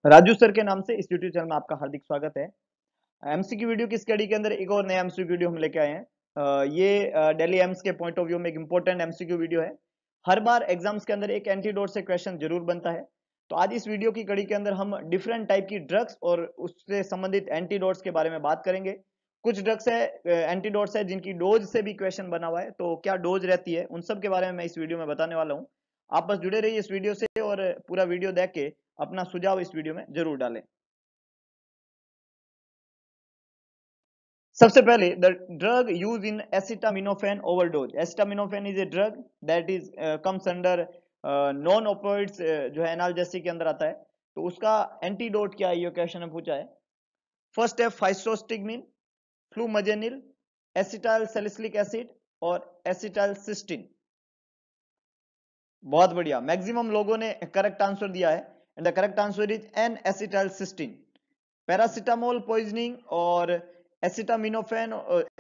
Raju sir के नाम से इस यूट्यूब चैनल में आपका हार्दिक स्वागत है। एमसीक्यू वीडियो की स्टडी के अंदर एक और नया एमसीक्यू वीडियो हम लेके आए हैं। ये दिल्ली एम्स के पॉइंट ऑफ व्यू में एक इंपॉर्टेंट एमसीक्यू वीडियो है। हर बार एग्जाम्स के अंदर एक एंटीडोट से क्वेश्चन जरूर बनता है। तो आज इस वीडियो की कड़ी के अंदर हम डिफरेंट टाइप की ड्रग्स और उससे संबंधित एंटीडोट्स के बारे में बात करेंगे। कुछ ड्रग्स है, एंटीडोट्स है जिनकी डोज से भी क्वेश्चन बना हुआ है, तो क्या डोज रहती है उन सब के बारे में मैं इस वीडियो में बताने वाला हूँ। आप बस जुड़े रहिए इस वीडियो से और पूरा वीडियो देख के अपना सुझाव इस वीडियो में जरूर डालें। सबसे पहले the drug use in acetaminophen overdose. Acetaminophen is a drug that is comes under non opioids, जो है एनाल्जेसिक के अंदर आता है। तो उसका एंटीडोट क्या है, ये क्वेश्चन में पूछा है। फर्स्ट है physostigmine, flumazenil, acetyl salicylic acid और एसिटाइल सिस्टीन। बहुत बढ़िया, मैक्सिमम लोगों ने करेक्ट आंसर दिया है and the correct answer is n acetyl cysteine. Paracetamol poisoning और एसिटामिनोफेन,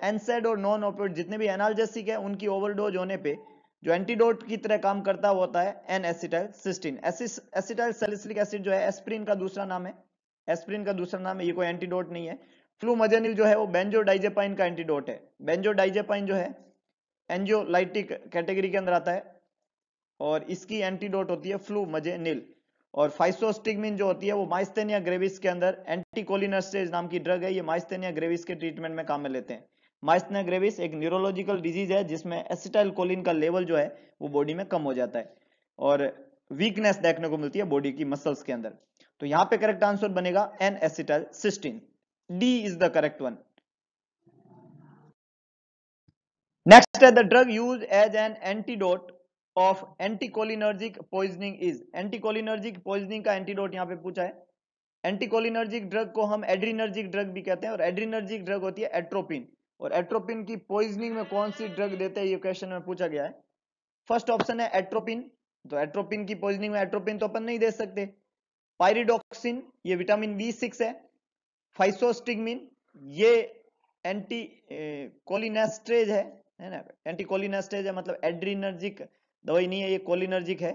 एनसेड और नॉन ओपियोइड जितने भी एनाल्जेसिक है उनकी ओवरडोज होने पे जो एंटीडोट की तरह काम करता है वो होता है n acetyl cysteine. Acetyl salicylic acid जो है एस्प्रिन का दूसरा नाम है, एस्प्रिन का दूसरा नाम है, ये कोई एंटीडोट नहीं है। फ्लूमजेनिल जो है वो बेंजोडाइजेपाइन का एंटीडोट है। बेंजोडाइजेपाइन जो है एंजियोलाइटिक कैटेगरी के अंदर आता है और इसकी एंटीडोट होती है फ्लूमजेनिल। और फाइसोस्टिग्मिन जो होती है वो माइस्थेनिया ग्रेविस के अंदर एंटीकोलिनर्सेज नाम की ड्रग है। ये माइस्थेनिया ग्रेविस के ट्रीटमेंट में काम में लेते हैं। माइस्थेनिया ग्रेविस एक न्यूरोलॉजिकल डिजीज है जिसमें एसिटाइल कोलिन का लेवल जो है वो बॉडी में कम हो जाता है और वीकनेस देखने को मिलती है बॉडी की मसल्स के अंदर। तो यहाँ पे करेक्ट आंसर बनेगा N acetyl cysteine. D is the correct one. Next है the drug use as an antidote of anticholinergic poisoning is. Anticholinergic poisoning का एंटीडोट यहाँ पे पूछा है। एंटीकोलिनर्जिक ड्रग को हम एड्रीनर्जिक ड्रग भी कहते हैं और एड्रीनर्जिक ड्रग होती है एट्रोपिन। और एट्रोपिन की पॉइजनिंग में कौन सी ड्रग देते हैं, ये क्वेश्चन में पूछा गया है। फर्स्ट ऑप्शन है एट्रोपिन, तो एट्रोपिन की पॉइजनिंग में एट्रोपिन तो अपन नहीं दे सकते। पायरिडॉक्सिन, ये विटामिन बी6 है। फाइसोस्टिग्मिन, ये एंटी कोलिनेस्ट्रेज है ना, एंटी कोलिनेस्ट्रेज है, मतलब एड्रीनर्जिक दवाई नहीं है, ये कोलिनर्जिक है।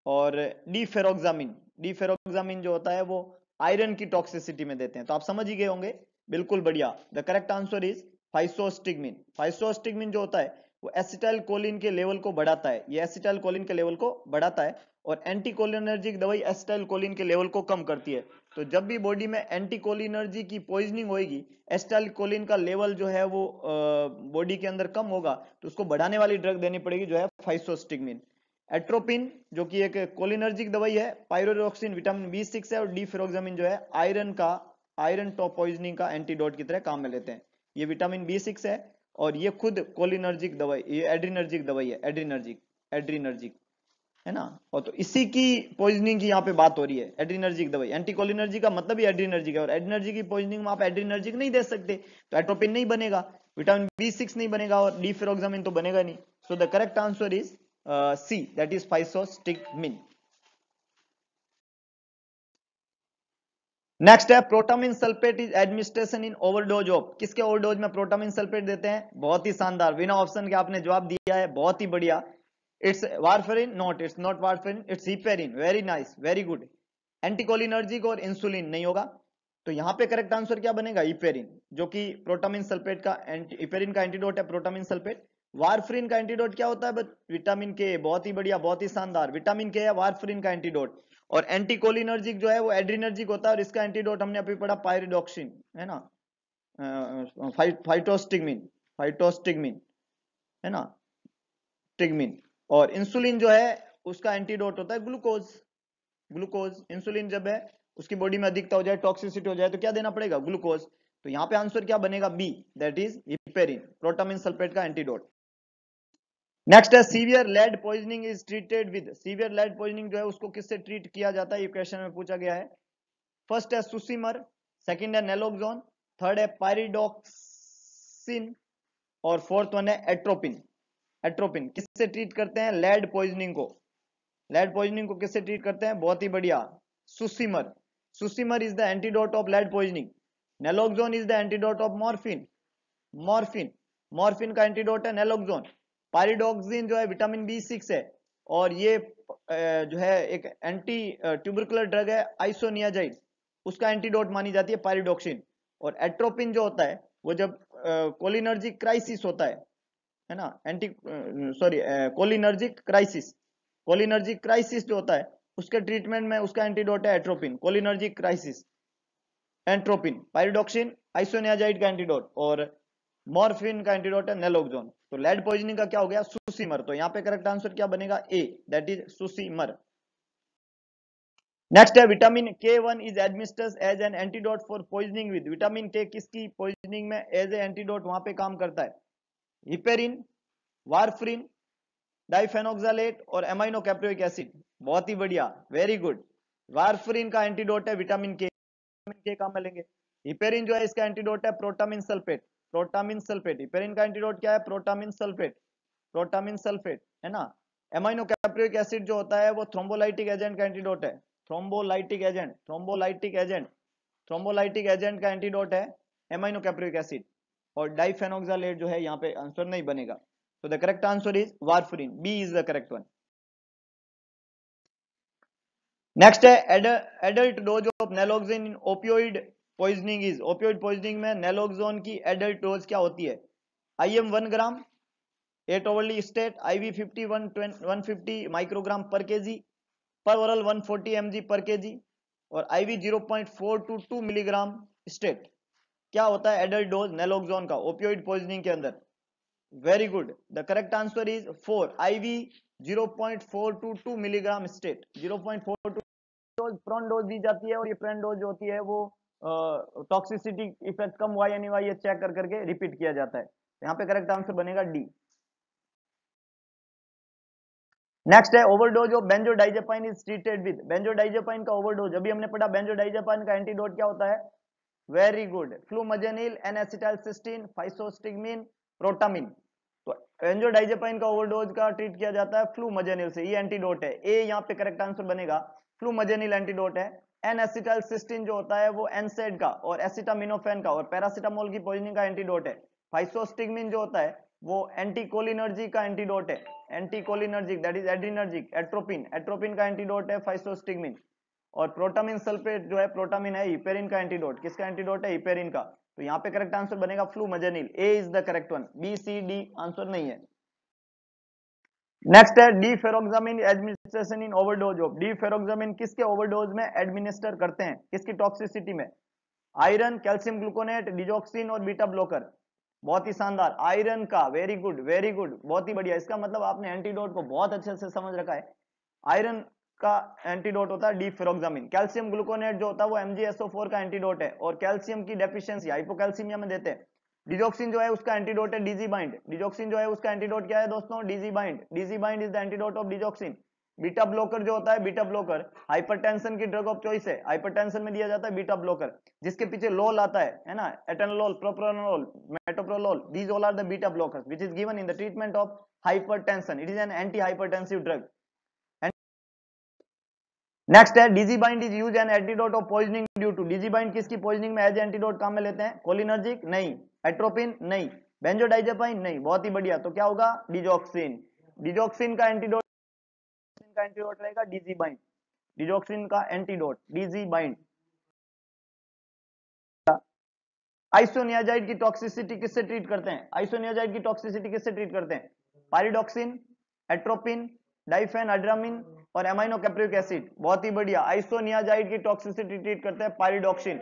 और डीफेरोक्सामिन, डीफेरोक्सामिन जो होता है वो आयरन की टॉक्सिसिटी में देते हैं। तो आप समझ ही गए होंगे, बिल्कुल बढ़िया। The correct answer is फाइसोस्टिग्मिन। फाइसोस्टिग्मिन जो होता है वो एसिटाइल कोलिन के लेवल को बढ़ाता है, ये एसिटाइल कोलिन के लेवल को बढ़ाता है और एंटीकोलिनर्जिक दवाई एसिटाइल कोलिन के लेवल को कम करती है। तो जब भी बॉडी में एंटीकोलिनर्जी की पॉइजनिंग होगी, एसिटाइल कोलिन का लेवल जो है वो बॉडी के अंदर कम होगा, तो उसको बढ़ाने वाली ड्रग देनी पड़ेगी जो है फाइसोस्टिग्मिन। एट्रोपिन जो कि एक कोलिनर्जिक दवाई है, पायरोक्सिन विटामिन बी6 है और डीफेरोक्सामिन जो है आयरन टॉप पॉइजनिंग का एंटीडोट की तरह काम में लेते हैं। ये विटामिन बी6 है और ये खुद कोलिनर्जिक दवाई, ये एड्रीनर्जिक दवाई है, एड्रीनर्जिक है ना। और तो इसी की पॉइजनिंग की यहाँ पे बात हो रही है, एड्रीनर्जिक दवाई। एंटीकोलिनर्जिक का मतलब ही एड्रीनर्जिक है और एड्रीनर्जिक की पॉइजनिंग में आप एड्रीनर्जिक नहीं दे सकते, तो एट्रोपिन नहीं बनेगा, विटामिन बी6 नहीं बनेगा और डीफेरोक्सामिन तो बनेगा नहीं। So the correct answer is C, that is physostigmine. Next है protamine sulphate is administration in overdose of. किसके ओवरडोज में प्रोटामिन सल्फेट देते हैं? बहुत ही शानदार, बिना ऑप्शन के आपने जवाब दिया है, बहुत ही बढ़िया। It's warfarin, not, it's not warfarin, it's heparin. Very nice, very good. Anticholinergic और इंसुलिन नहीं होगा, तो यहाँ पे करेक्ट आंसर क्या बनेगा? हिपेरिन, जो कि प्रोटामिन सल्फेट का हिपेरिन का एंटीडोट है, प्रोटामिन सल्फेट। वारफरिन का एंटीडोट क्या होता है? विटामिन के। बहुत ही बढ़िया, बहुत ही शानदार, विटामिन के है वारफरिन का एंटीडोट। और एंटीकोलिनर्जिक जो है वो एड्रीनर्जिक होता है और इसका एंटीडोट हमने अभी पढ़ा पायरिडॉक्सिन, है ना, फाइटोस्टिग्मिन, फाइटोस्टिग्मिन है ना, टिग्मिन। और इंसुलिन जो है उसका एंटीडोट होता है ग्लूकोज, ग्लूकोज। इंसुलिन जब है उसकी बॉडी में अधिकता हो जाए, टॉक्सिसिटी हो जाए, तो क्या देना पड़ेगा? ग्लूकोज। तो यहाँ पे आंसर क्या बनेगा? B, that is heparin, protamine sulphate का एंटीडोट। नेक्स्ट है severe lead poisoning is treated with. Severe lead poisoning जो है उसको किससे ट्रीट किया जाता है, ये क्वेश्चन में पूछा गया है। फर्स्ट है सुसीमर, सेकंड है नेलोक्सोन, थर्ड है पायरिडॉक्सिन और फोर्थ वन है एट्रोपिन। एट्रोपिन किससे ट्रीट करते हैं? लेड पॉइजनिंग को। लेड पॉइजनिंग को किससे ट्रीट करते हैं? बहुत ही बढ़िया, succimer. Succimer is the antidote of lead poisoning. Naloxone is the antidote of morphine, morphine, morphine का एंटीडोट है नेलोक्सोन। पायरिडॉक्सिन जो है विटामिन बी6 है, और ये जो है एक एंटी ट्यूबरकुलर ड्रग है आइसोनियाजाइड, उसका एंटीडोट मानी जाती है पायरिडॉक्सिन। और एट्रोपिन जो होता है वो जब कोलिनर्जिक क्राइसिस होता है ना, anti sorry cholinergic crisis, cholinergic crisis जो होता है उसके ट्रीटमेंट में उसका एंटीडोट है atropine, cholinergic crisis atropine, pyridoxine isoniazid का एंटीडोट, और मॉर्फिन का एंटीडोट है नेलोक्सोन। तो लेड पॉइजनिंग का क्या हो गया, सुसीमर। तो यहाँ पे करेक्ट आंसर क्या बनेगा, a, that is succimer. Next है vitamin K1 is administered as an antidote for poisoning with, vitamin K किसकी पॉइजनिंग में एज ए एंटीडोट वहां पे काम करता है, हिपेरिन, वारफ्रिन, डाइफेनोक्सालेट और एमाइनो कैप्रिक एसिड। बहुत ही बढ़िया, वेरी गुड। वारफ्रिन का एंटीडोट है विटामिन के, विटामिन के काम में लेंगे। हिपेरिन जो है इसका एंटीडोट है protamine sulphate, protamine sulphate, heparin का एंटीडोट क्या है, प्रोटामिन सल्फेट, प्रोटामिन सल्फेट, है ना। एमाइनो कैप्रिक एसिड जो होता है वो थ्रोम्बोलाइटिक एजेंट का एंटीडोट है, thrombolytic agent, thrombolytic agent, thrombolytic agent का एंटीडोट है एमाइनो कैप्रिक एसिड। और डाइफेनोक्सालेट जो है यहाँ पे आंसर नहीं बनेगा। So the correct answer is warfarin. B is the correct one. Next है adult dose of naloxone in opioid poisoning is, opioid poisoning में naloxone की adult dose क्या होती है, IM 1 ग्राम, 8 overly state, IV 150 माइक्रोग्राम पर केजी, पर oral 140 mg पर केजी, और IV 0.4 to 2 मिलीग्राम स्टेट। क्या होता है एडल्ट डोज नेलोक्सोन का ओपियोइड पॉइजनिंग के अंदर, very good, the correct answer is 4, IV 0.4 to 2 milligram stat, 0.4 to dose PRN dose दी जाती है, और ये प्रॉन डोज जो होती है वो टॉक्सिसिटी इफेक्ट कम हुआ या नहीं हुआ ये चेक कर करके रिपीट किया जाता है। यहाँ पे करेक्ट आंसर बनेगा डी। नेक्स्ट है overdose of benzodiazepine is treated with, benzodiazepine का ओवरडोज, अभी हमने पढ़ा बेंजोडाइजेपाइन का एंटीडोट क्या होता है, very good, flumazenil, N acetylcysteine, physostigmine, protamine. तो बेंजोडाइजेपाइन का ओवरडोज का ट्रीट किया जाता है फ्लूमजेनिल से, ये एंटीडोट है, ए यहाँ पे करेक्ट आंसर बनेगा, फ्लूमजेनिल एंटीडोट है। एन-एसिटाइलसिस्टीन जो होता है वो एनसेड का और एसिटामिनोफेन का और पैरासिटामोल की पॉइजनिंग का एंटीडोट है। फाइसोस्टिग्मिन जो होता है वो एंटीकोलिनर्जिक का एंटीडोट है, anticholinergic that is adrenergic. Atropine, atropine का एंटीडोट है फाइसोस्टिग्मिन। और प्रोटामिन सल्फेट जो है, प्रोटामिन है हिपेरिन का एंटीडोट, किसका एंटीडोट है, हिपेरिन का। तो यहाँ पे करेक्ट आंसर बनेगा flumazenil, A is the correct one, B C D answer नहीं है। नेक्स्ट है deferoxamine administration in overdose of, deferoxamine किसके ओवरडोज में एडमिनिस्टर करते हैं, किसकी टॉक्सिसिटी में, आयरन, कैल्शियम ग्लूकोनेट, डिजॉक्सिन और बीटा ब्लॉकर। बहुत ही शानदार, आयरन का, वेरी गुड वेरी गुड, बहुत ही बढ़िया। इसका मतलब आपने एंटीडोट को बहुत अच्छे से समझ रखा है। आयरन का एंटीडोट होता है डीफेरोक्सामिन। कैल्शियम ग्लूकोनेट जो होता है वो MgSO4 का एंटीडोट है, और कैल्शियम की डेफिशिएंसी हाइपोकैल्सीमिया में देते हैं। डिजॉक्सिन जो है उसका एंटीडोट है डीजी बाइंड, डिजॉक्सिन जो है उसका एंटीडोट क्या है दोस्तों, DG bind, DG bind is the antidote of digoxin. Beta blocker जो होता है, बीटा ब्लॉकर हाइपरटेंशन की ड्रग ऑफ चॉइस है, हाइपरटेंशन में दिया जाता है बीटा ब्लॉकर, जिसके पीछे लोल आता है ना, atenolol, propranolol, metoprolol, these all are the beta blockers which is given in the treatment of hypertension, it is an anti hypertensive drug. Next है Digibind is use an antidote of poisoning due to, Digibind किसकी poisoning में as antidote काम में लेते हैं, cholinergic नहीं, atropine नहीं, benzodiazepine नहीं, बहुत ही बढ़िया। तो क्या होगा, डिजॉक्सिन, डिजॉक्सिन का एंटीडोट, का एंटीडोट रहेगा डिजीबाइंड, डिजॉक्सिन का एंटीडोट डिजीबाइंड। आइसोनियाजाइड की टॉक्सिसिटी किससे ट्रीट करते हैं, आइसोनियाजाइड की टॉक्सिसिटी किससे ट्रीट करते हैं, पायरिडॉक्सिन, एट्रोपिन, डाइफेनअड्रामिन और एमाइनो कैप्रिक एसिड। बहुत ही बढ़िया, आइसोनियाजाइड की टॉक्सिसिटी ट्रीट करते हैं पायरिडॉक्सिन।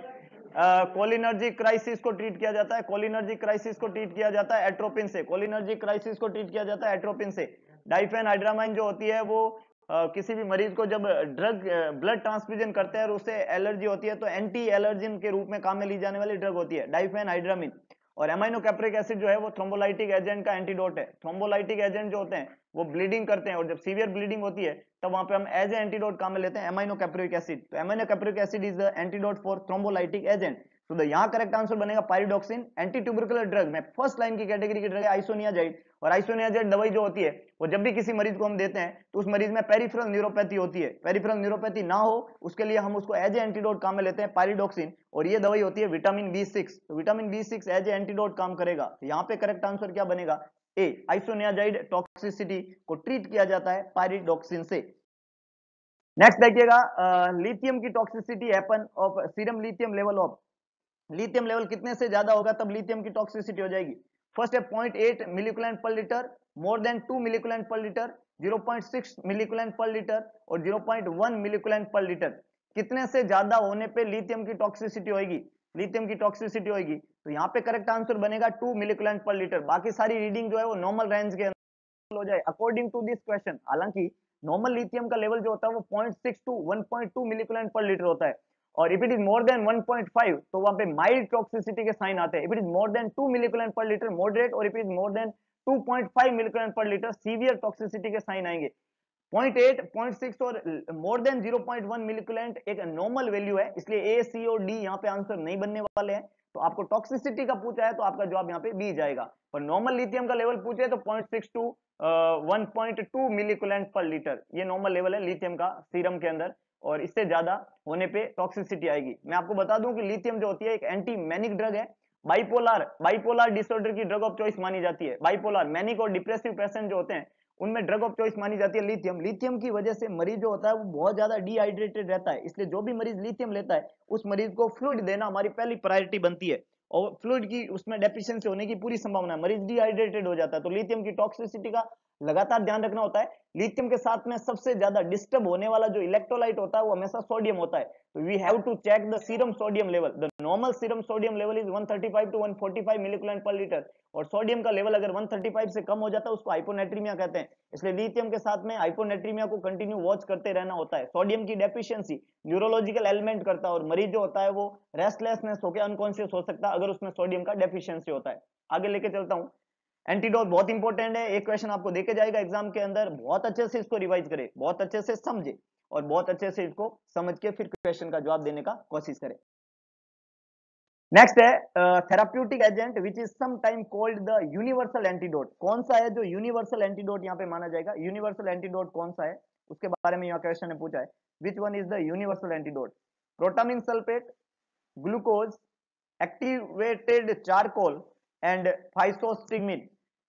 कोलिनर्जिक क्राइसिस को ट्रीट किया जाता है, कोलिनर्जिक क्राइसिस को ट्रीट किया जाता है एट्रोपिन से, कोलिनर्जिक क्राइसिस को ट्रीट किया जाता है एट्रोपिन से। डाइफेनहाइड्रामाइन जो होती है वो किसी भी मरीज को जब ड्रग ब्लड ट्रांसफ्यूजन करते हैं और उससे एलर्जी होती है तो एंटी एलर्जिन के रूप में काम में ली जाने वाली ड्रग होती है डाइफेनहाइड्रामिन। और एमाइनो कैप्रिक एसिड जो है वो थ्रोम्बोलाइटिक एजेंट का एंटीडोट है। थ्रोम्बोलाइटिक एजेंट जो होते हैं वो ब्लीडिंग करते हैं, और जब सीवियर ब्लीडिंग होती है तब वहां पे हम एज ए एंटीडोट काम में लेते हैं एमाइनो कैप्रिक एसिड। तो amino कैप्रिक acid is the antidote for thrombolytic agent. तो द यहाँ करेक्ट आंसर बनेगा पायरिडॉक्सिन। एंटी ट्यूबरकुलर ड्रग में फर्स्ट लाइन की कैटेगरी की ड्रग है आइसोनियाजाइड, और आइसोनियाजाइड दवाई जो होती है वो जब भी किसी मरीज को हम देते हैं तो उस मरीज में पेरिफेरल न्यूरोपैथी होती है, पेरिफेरल न्यूरोपैथी ना हो उसके लिए हम उसको एज ए एंटीडोट काम में लेते हैं पायरिडॉक्सिन। और ये दवाई होती है विटामिन B6, तो vitamin B6 as a antidote काम करेगा। यहाँ पे करेक्ट आंसर क्या बनेगा, ए, आइसोनियाजाइड टॉक्सिसिटी को ट्रीट किया जाता है पायरिडॉक्सिन से। नेक्स्ट देखिएगा, लिथियम की toxicity happen of serum lithium level of, lithium level कितने से ज्यादा होगा तब लिथियम की टॉक्सिसिटी हो जाएगी। फर्स्ट है 0.8 मिलीकुलेंट per litre, more than 2 मिलीकुलेंट per litre, 0.6 मिलीकुलेंट per litre और 0.1 मिलीकुलेंट पर लीटर। कितने से ज्यादा होने पे लिथियम की टॉक्सिसिटी होगी, लिथियम की टॉक्सिसिटी होगी, तो यहाँ पे करेक्ट आंसर बनेगा 2 मिलीकुलेंट पर लीटर। बाकी सारी रीडिंग जो है वो नॉर्मल रेंज के हो जाए अकॉर्डिंग टू दिस क्वेश्चन। हालांकि नॉर्मल लिथियम का लेवल जो होता है वो 0.6 टू 1.2 मिलीकुलेंट पर लीटर होता है, और if it is more than 1.5 तो वहां पे माइल्ड टॉक्सिसिटी के साइन आते हैं। If it is more than 2 मिलीकुलेंट per litre moderate, और if it is more than 2.5 मिलीकुलेंट per litre severe toxicity के साइन आएंगे। 0.8, 0.6 और मोर देन 0.1 मिलीकुलेंट एक नॉर्मल वैल्यू है, इसलिए ए, सी और डी यहाँ पे आंसर नहीं बनने वाले हैं। तो आपको टॉक्सिसिटी का पूछा है तो आपका जवाब यहाँ पे बी जाएगा, पर नॉर्मल लिथियम का लेवल पूछे तो 0.6 टू 1.2 मिलीकुलेंट पर लीटर ये नॉर्मल लेवल है लिथियम का सीरम के अंदर, और इससे ज्यादा होने पे टॉक्सिसिटी आएगी। मैं आपको बता दूं कि लिथियम जो होती है एक एंटी मैनिक ड्रग है, बाइपोलर डिसऑर्डर की ड्रग ऑफ चॉइस मानी जाती है। बाइपोलर, मैनिक और डिप्रेसिव पेशेंट जो होते हैं उनमें ड्रग ऑफ चॉइस मानी जाती है लिथियम। लिथियम की वजह से मरीज जो होता है वो बहुत ज्यादा डिहाइड्रेटेड रहता है, इसलिए जो भी मरीज लिथियम लेता है उस मरीज को फ्लूइड देना हमारी पहली प्रायोरिटी बनती है, और फ्लूइड की उसमें डेफिशिएंसी होने की पूरी संभावना है, मरीज डिहाइड्रेटेड हो जाता है। तो लिथियम की टॉक्सिसिटी का लगातार ध्यान रखना होता है। लिथियम के साथ में सबसे ज्यादा डिस्टर्ब होने वाला जो इलेक्ट्रोलाइट होता है वो हमेशा सोडियम होता है, तो we have to check the serum sodium level. The normal serum sodium level is 135 to 145 milliequivalent per litre, और सोडियम का लेवल अगर 135 से कम हो जाता है उसको हाइपोनेट्रीमिया कहते हैं। इसलिए लिथियम के साथ में हाइपोनेट्रीमिया को कंटिन्यू वॉच करते रहना होता है। सोडियम की डेफिशिएंसी न्यूरोलॉजिकल एलिमेंट करता है, और मरीज जो होता है वो रेस्टलेसनेस होकर अनकॉन्शियस हो सकता है अगर उसमें सोडियम का डेफिशिएंसी होता है। आगे लेके चलता हूं, एंटीडोट बहुत इंपॉर्टेंट है, एक क्वेश्चन आपको देके जाएगा एग्जाम के अंदर, बहुत अच्छे से इसको रिवाइज करे, बहुत अच्छे से समझे और बहुत अच्छे से इसको समझ के फिर क्वेश्चन का जवाब देने का कोशिश करें। नेक्स्ट है therapeutic agent which is some time called the universal antidote. कौन सा है जो यूनिवर्सल एंटीडोट यहाँ पे माना जाएगा, यूनिवर्सल एंटीडोट कौन सा है उसके बारे में यहाँ क्वेश्चन ने पूछा है। Which one is the universal antidote? Protamine sulphate, glucose, activated charcoal and फाइसोस्टिग्मिन।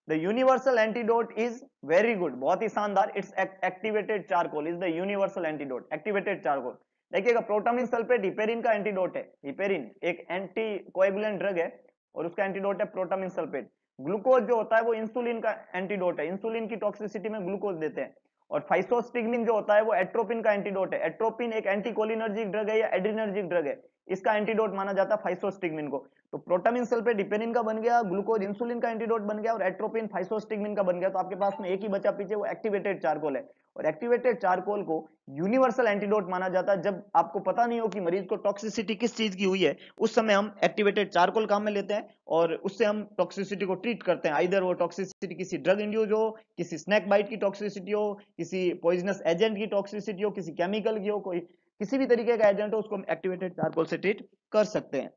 The universal antidote is very good, बहुत ही शानदार, it's activated charcoal is the universal antidote, activated charcoal. देखिएगा प्रोटामिन सल्फेट हिपेरिन का antidote है, heparin एक anti coagulant drug है और उसका एंटीडोट है प्रोटामिन सल्फेट। ग्लूकोज जो होता है वो इंसुलिन का एंटीडोट है, इंसुलिन की टॉक्सिसिटी में ग्लूकोज देते हैं। और फाइसोस्टिग्मिन जो होता है वो एट्रोपिन का एंटीडोट है, एट्रोपिन एक एंटीकोलिनर्जिक ड्रग है या एड्रिनर्जिक ड्रग है, इसका एंटीडोट माना जाता है फाइसोस्टिग्मिन को। तो प्रोटामिन सल्फेट हिपेरिन का बन गया, ग्लूकोज इंसुलिन का एंटीडोट बन गया और एट्रोपिन फाइसोस्टिग्मिन का बन गया। तो आपके पास में एक ही बचा पीछे, वो एक्टिवेटेड चारकोल है। और एक्टिवेटेड चारकोल को यूनिवर्सल एंटीडोट माना जाता है। जब आपको पता नहीं हो कि मरीज को टॉक्सिसिटी किस चीज की हुई है, उस समय हम एक्टिवेटेड चारकोल काम में लेते हैं और उससे हम टॉक्सिसिटी को ट्रीट करते हैं। आइदर वो टॉक्सिसिटी किसी ड्रग इंड्यूस हो, किसी स्नैक बाइट की टॉक्सिसिटी हो, किसी पॉइजनस एजेंट की टॉक्सिसिटी हो, किसी केमिकल की हो, कोई किसी भी तरीके का एजेंट हो, उसको हम एक्टिवेटेड चारकोल से ट्रीट कर सकते हैं।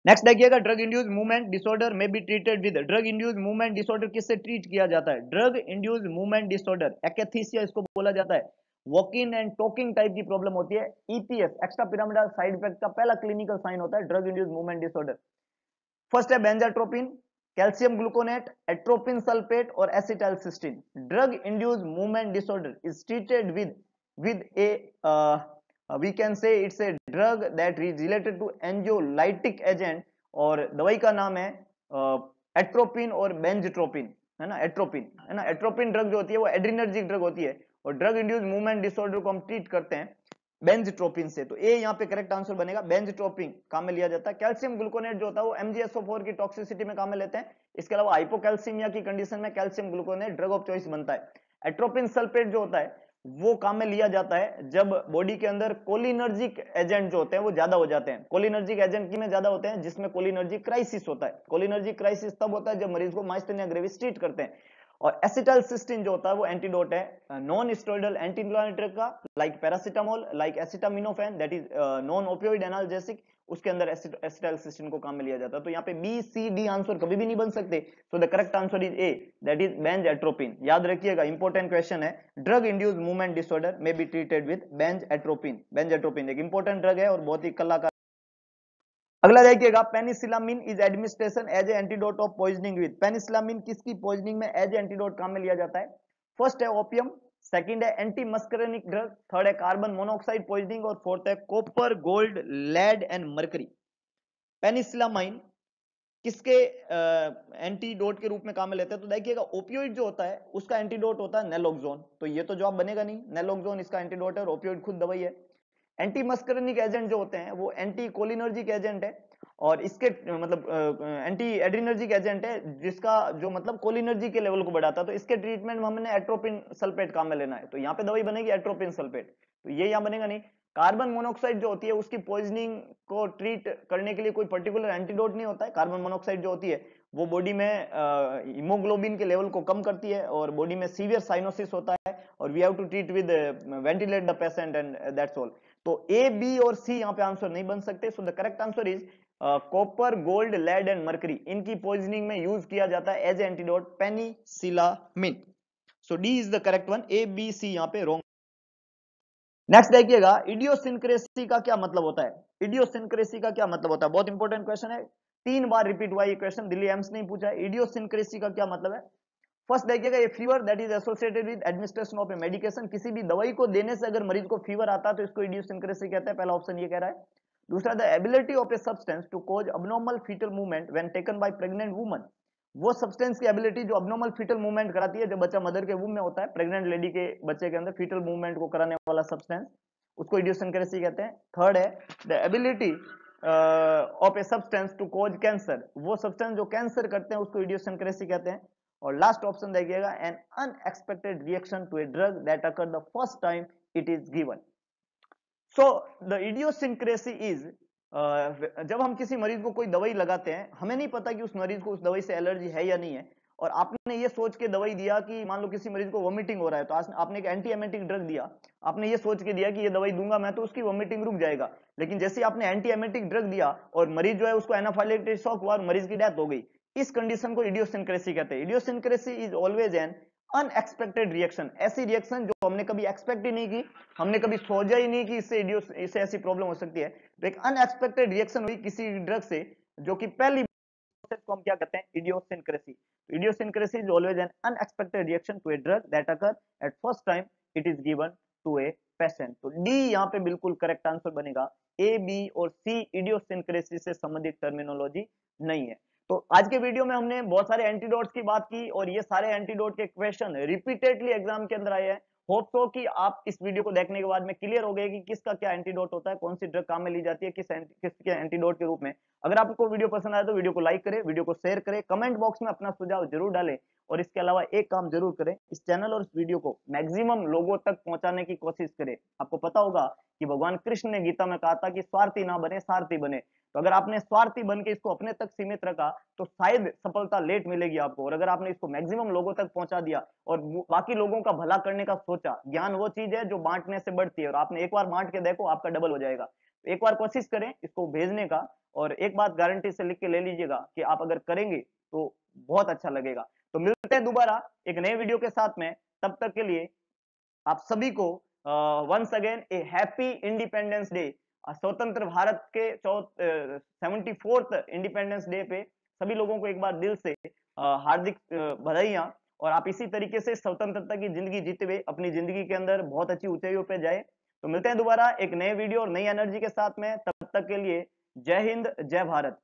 नेक्स्ट देखिएगा, ड्रग इंड्यूस मूवमेंट डिसऑर्डर में be treated with. Drug induce movement disorder किससे ट्रीट किया जाता है? ड्रग इंड्यूस मूवमेंट डिसऑर्डर, एकैथीसिया इसको बोला जाता है। वॉकिंग एंड टॉकिंग टाइप की प्रॉब्लम होती है, EPS extra pyramidal side effect का पहला क्लिनिकल साइन होता है drug induce movement disorder. First है बेंजाट्रोपिन, कैल्शियम ग्लूकोनेट, एट्रोपिन सल्फेट और acetylcysteine. Drug induce movement disorder is treated with A we can say it's a drug that is related to anxiolytic agent, और दवाई का नाम है atropine और बेंजट्रोपिन, है ना, एट्रोपिन, है ना। एट्रोपिन ड्रग जो होती है वो एड्रिनर्जिक ड्रग होती है, और ड्रग इंड्यूस मूवमेंट डिसऑर्डर को हम ट्रीट करते हैं बेंजट्रोपिन से। तो ए यहाँ पे करेक्ट आंसर बनेगा, बेंजट्रोपिन काम में लिया जाता है। कैल्शियम ग्लूकोनेट जो होता है वो MgSO4 की टॉक्सिसिटी में काम में लेते हैं। इसके अलावा हाइपोकैल्सीमिया की कंडीशन में calcium gluconate drug of choice बनता है। एट्रोपिन सल्फेट जो होता है वो काम में लिया जाता है जब बॉडी के अंदर कोलिनर्जिक एजेंट जो होते हैं वो ज्यादा हो जाते हैं। कोलिनर्जिक एजेंट की में ज्यादा होते हैं जिसमें कोलिनर्जिक क्राइसिस होता है। कोलिनर्जिक क्राइसिस तब होता है जब मरीज को माइस्थेनिया ग्रेविस ट्रीट करते हैं। और एसिटाइलसिस्टीन जो होता है वो एंटीडोट है नॉन स्टेरॉइडल एंटी इन्फ्लेमेटरी का, like paracetamol, like acetaminophen, that is non opioid analgesic, उसके अंदर एसिटाइलसिस्टीन को काम में लिया जाता है। तो यहाँ पे बी सी डी आंसर कभी भी नहीं बन सकते, so the correct answer is A, that is benztropine. याद रखिएगा, इंपॉर्टेंट क्वेश्चन है, ड्रग इंड्यूस मूवमेंट डिसऑर्डर में be treated with benztropine. Benztropine एक इंपॉर्टेंट ड्रग है और बहुत ही कलाकार अगला देखिएगा, penicillamine is administration as a antidote of poisoning with. Penicillamine किसकी पॉइजनिंग में एज एंटीडोट काम में लिया जाता है? फर्स्ट है ओपियम, सेकंड है एंटी मस्करेनिक ड्रग, थर्ड है कार्बन मोनोऑक्साइड पॉइजनिंग और फोर्थ है copper, gold, lead and mercury. Penicillamine किसके एंटीडोट के रूप में काम में लेते हैं? तो देखिएगा, ओपियोइड जो होता है उसका एंटीडोट होता है नेलोक्सोन, तो ये तो जवाब बनेगा नहीं, नेलोक्सोन इसका एंटीडोट है और ओपियोइड खुद दवाई है। एंटी मस्करनिक एजेंट जो होते हैं वो एंटी कोलिनर्जिक एजेंट है और इसके मतलब एंटी एड्रिनर्जिक एजेंट है जिसका जो मतलब कोलिनर्जी के लेवल को बढ़ाता है, तो इसके ट्रीटमेंट में हमने एट्रोपिन सल्फेट काम में लेना है, तो यहाँ पे दवाई बनेगी एट्रोपिन सल्फेट, तो ये यहाँ बनेगा नहीं। कार्बन मोनोऑक्साइड जो होती है उसकी पॉइजनिंग को ट्रीट करने के लिए कोई पर्टिकुलर एंटीडोट नहीं होता है। कार्बन मोनोऑक्साइड जो होती है वो बॉडी में हीमोग्लोबिन के लेवल को कम करती है और बॉडी में सीवियर साइनोसिस होता है और we have to treat with ventilate the patient and that's all. तो ए, बी और सी यहाँ पे आंसर नहीं बन सकते, so the correct answer is copper, gold, lead and mercury, इनकी पॉइजनिंग में यूज किया जाता है as antidote penicillamine. So D is the correct one, A B C यहाँ पे रॉन्ग। नेक्स्ट देखिएगा, इडियोसिंक्रेसी का क्या मतलब होता है? इडियोसिंक्रेसी का क्या मतलब होता है? बहुत इंपॉर्टेंट क्वेश्चन है, 3 बार रिपीट हुआ ये क्वेश्चन, दिल्ली एम्स ने पूछा है। इडियोसिंक्रेसी का क्या मतलब है? फर्स्ट देखिएगा, ये fever that is associated with administration of A medication, किसी भी दवाई को देने से अगर मरीज को फीवर आता है तो इसको इडियोसिंक्रेसी कहते हैं, पहला ऑप्शन ये कह रहा है। दूसरा, the ability of a substance to cause abnormal fetal movement when taken by pregnant woman, वो सब्सटेंस की एबिलिटी जो अबनॉर्मल फीटल मूवमेंट कराती है जब बच्चा मदर के वूम में होता है, प्रेग्नेंट लेडी के बच्चे के अंदर फीटल मूवमेंट को कराने वाला सब्सटेंस, उसको इडियोसिंक्रेसी कहते हैं। थर्ड है the ability of a substance to cause cancer, वो सब्सटेंस जो कैंसर करते हैं उसको इडियोसिंक्रेसी कहते हैं। और लास्ट ऑप्शन देखिएगा, an unexpected reaction to a drug that occur the first time it is given. So the idiosyncrasy is, जब हम किसी मरीज को कोई दवाई लगाते हैं, हमें नहीं पता कि उस मरीज को उस दवाई से एलर्जी है या नहीं है, और आपने ये सोच के दवाई दिया कि मान लो किसी मरीज को वोमिटिंग हो रहा है तो आपने एक एंटी एमेटिक ड्रग दिया, आपने ये सोच के दिया कि ये दवाई दूंगा मैं तो उसकी वोमिटिंग रुक जाएगा, लेकिन जैसे आपने एंटी एमेटिक ड्रग दिया और मरीज जो है उसको एनाफाइलेक्टिक शॉक हुआ और मरीज की डेथ हो गई, इस कंडीशन को इडियोसिंक्रेसी कहते हैं। Idiosyncrasy is always an unexpected reaction, ऐसी रिएक्शन जो हमने कभी एक्सपेक्ट ही नहीं की, हमने कभी सोचा ही नहीं कि इससे ऐसी प्रॉब्लम हो सकती है, तो एक अनएक्सपेक्टेड रिएक्शन हुई किसी ड्रग से जो कि पहली प्रोसेस को हम क्या कहते हैं? Idiosyncrasy. Idiosyncrasy is always an unexpected reaction to a drug that occur at first time it is given to a patient. तो डी यहाँ पे बिल्कुल करेक्ट आंसर बनेगा, ए, बी और सी इडियोसिंक्रेसी से संबंधित टर्मिनोलॉजी नहीं है। तो आज के वीडियो में हमने बहुत सारे एंटीडोट्स की बात की और ये सारे एंटीडोट के क्वेश्चन रिपीटेडली एग्जाम के अंदर आए हैं। होप सो कि आप इस वीडियो को देखने के बाद में क्लियर हो गए कि किसका क्या एंटीडोट होता है, कौन सी ड्रग काम में ली जाती है किसके एंटीडोट के रूप में। अगर आपको वीडियो पसंद आए तो वीडियो को लाइक करें, वीडियो को शेयर करें, कमेंट बॉक्स में अपना सुझाव जरूर डालें और इसके अलावा एक काम जरूर करें, इस चैनल और इस वीडियो को मैक्सिमम लोगों तक पहुंचाने की कोशिश करें। आपको पता होगा कि भगवान कृष्ण ने गीता में कहा था कि स्वार्थी ना बने सारथी बने, तो अगर आपने स्वार्थी बन के इसको अपने तक सीमित रखा तो शायद सफलता लेट मिलेगी आपको, और अगर आपने इसको मैक्सिमम लोगों तक पहुंचा दिया और बाकी लोगों का भला करने का सोचा, ज्ञान वो चीज है जो बांटने से बढ़ती है और आपने एक बार बांट के देखो आपका डबल हो जाएगा। तो एक बार कोशिश करें इसको भेजने का, और एक बात गारंटी से लिख के ले लीजिएगा कि आप अगर करेंगे तो बहुत अच्छा लगेगा। तो मिलते हैं दोबारा एक नए वीडियो के साथ में, तब तक के लिए आप सभी को once again a happy independence day. स्वतंत्र भारत के 74th इंडिपेंडेंस डे पे सभी लोगों को एक बार दिल से हार्दिक बधाइयां, और आप इसी तरीके से स्वतंत्रता की जिंदगी जीते हुए अपनी जिंदगी के अंदर बहुत अच्छी ऊंचाइयों पे जाए। तो मिलते हैं दोबारा एक नए वीडियो और नई एनर्जी के साथ में, तब तक के लिए जय हिंद, जय भारत।